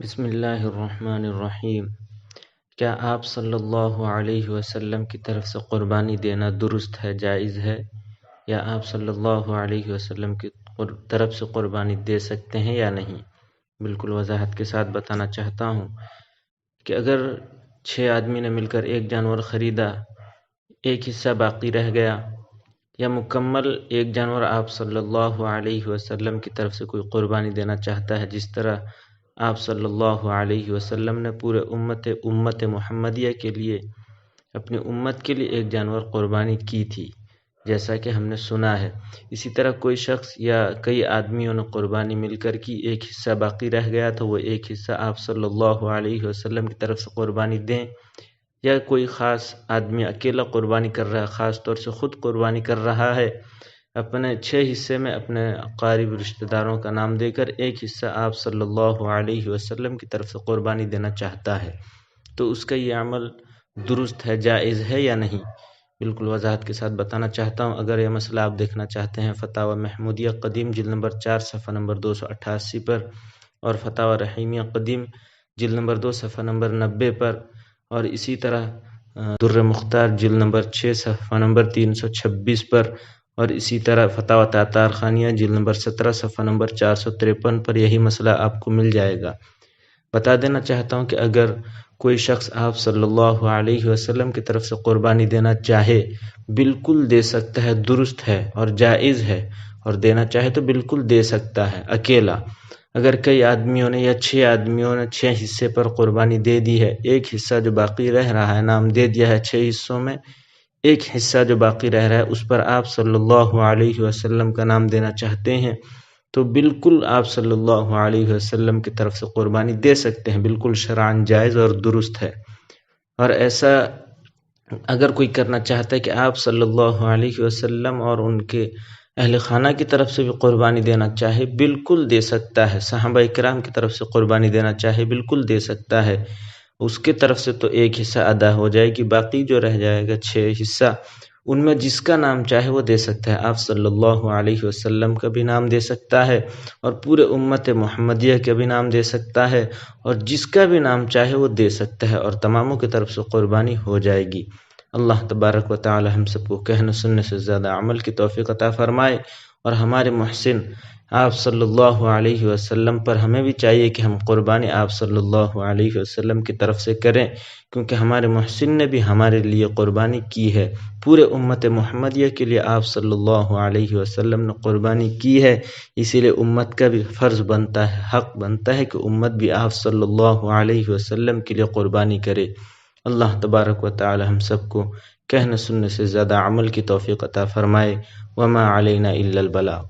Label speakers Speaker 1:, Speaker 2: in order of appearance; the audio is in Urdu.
Speaker 1: بسم اللہ الرحمن الرحیم۔ کیا آپ صلی اللہ علیہ وسلم کی طرف سے قربانی دینا درست ہے، جائز ہے، یا آپ صلی اللہ علیہ وسلم کی طرف سے قربانی دے سکتے ہیں یا نہیں؟ بالکل وضاحت کے ساتھ بتانا چاہتا ہوں کہ اگر 6 آدمی نے مل کر ایک جانور خریدا، ایک حصہ باقی رہ گیا، یا مکمل ایک جانور آپ صلی اللہ علیہ وسلم کی طرف سے کوئی قربانی دینا چاہتا ہے، جس طرح آپ صلی اللہ علیہ وسلم نے پورے امت محمدیہ کے لیے، اپنی امت کے لیے ایک جانور قربانی کی تھی، جیسا کہ ہم نے سنا ہے۔ اسی طرح کوئی شخص یا کئی آدمیوں نے قربانی مل کر کی، ایک حصہ باقی رہ گیا تو وہ ایک حصہ آپ صلی اللہ علیہ وسلم کی طرف سے قربانی دیں، یا کوئی خاص آدمی اکیلا قربانی کر رہا ہے، خاص طور سے خود قربانی کر رہا ہے، اپنے 6 حصے میں اپنے قریب رشتہ داروں کا نام دے کر ایک حصہ آپ صلی اللہ علیہ وسلم کی طرف سے قربانی دینا چاہتا ہے، تو اس کا یہ عمل درست ہے، جائز ہے یا نہیں؟ بالکل وضاحت کے ساتھ بتانا چاہتا ہوں۔ اگر یہ مسئلہ آپ دیکھنا چاہتے ہیں فتاوی محمودیہ قدیم جلد نمبر 4 صفحہ نمبر 288 پر، اور فتاوی رحیمیہ قدیم جلد نمبر 2 صفحہ نمبر 90 پر، اور اسی طرح در مختار جلد نمبر 6 صفحہ نمبر 326 پر، اور اسی طرح فتاوی تاتار خانیہ جلد نمبر 17 صفحہ نمبر 453 پر یہی مسئلہ آپ کو مل جائے گا۔ بتا دینا چاہتا ہوں کہ اگر کوئی شخص آپ صلی اللہ علیہ وسلم کی طرف سے قربانی دینا چاہے، بالکل دے سکتا ہے، درست ہے اور جائز ہے، اور دینا چاہے تو بالکل دے سکتا ہے اکیلا۔ اگر کئی آدمیوں نے یا 6 آدمیوں نے 6 حصے پر قربانی دے دی ہے، ایک حصہ جو باقی رہ رہا ہے نام دے دیا ہے 6 حصوں میں، ایک حصہ جو باقی رہ رہا ہے اس پر آپ صلی اللہ علیہ وسلم کا نام دینا چاہتے ہیں، تو بالکل آپ صلی اللہ علیہ وسلم کی طرف سے قربانی دے سکتے ہیں، بالکل شرعاً جائز اور درست ہے۔ اور ایسا اگر کوئی کرنا چاہتا ہے کہ آپ صلی اللہ علیہ وسلم اور ان کے اہل خانہ کی طرف سے بھی قربانی دینا چاہے، بالکل دے سکتا ہے۔ صحابہ اکرام کی طرف سے قربانی دینا چاہے، بالکل دے سکتا ہے۔ اس کی طرف سے تو ایک حصہ ادا ہو جائے گی، باقی جو رہ جائے گا 6 حصہ، ان میں جس کا نام چاہے وہ دے سکتا ہے۔ آپ صلی اللہ علیہ وسلم کا بھی نام دے سکتا ہے، اور پورے امت محمدیہ کا بھی نام دے سکتا ہے، اور جس کا بھی نام چاہے وہ دے سکتا ہے، اور تماموں کی طرف سے قربانی ہو جائے گی۔ اللہ تبارک و تعالی ہم سب کو کہنے سننے سے زیادہ عمل کی توفیق عطا فرمائے، اور ہمارے محسن آپ صلی اللہ علیہ وسلم پر ہمیں بھی چاہیے کہ ہم قربانی آپ صلی اللہ علیہ وسلم کی طرف سے کریں، کیونکہ ہمارے محسن نے بھی ہمارے لیے قربانی کی ہے، پورے امت محمدیہ کے لیے آپ صلی اللہ علیہ وسلم نے قربانی کی ہے، اسی لیے امت کا بھی فرض بنتا ہے، حق بنتا ہے کہ امت بھی آپ صلی اللہ علیہ وسلم کے لیے قربانی کرے۔ اللہ تبارک و تعالی ہم سب کو کہنے سننے سے زیادہ عمل کی توفیق عطا فرمائے۔ وما علینا الا البلاغ۔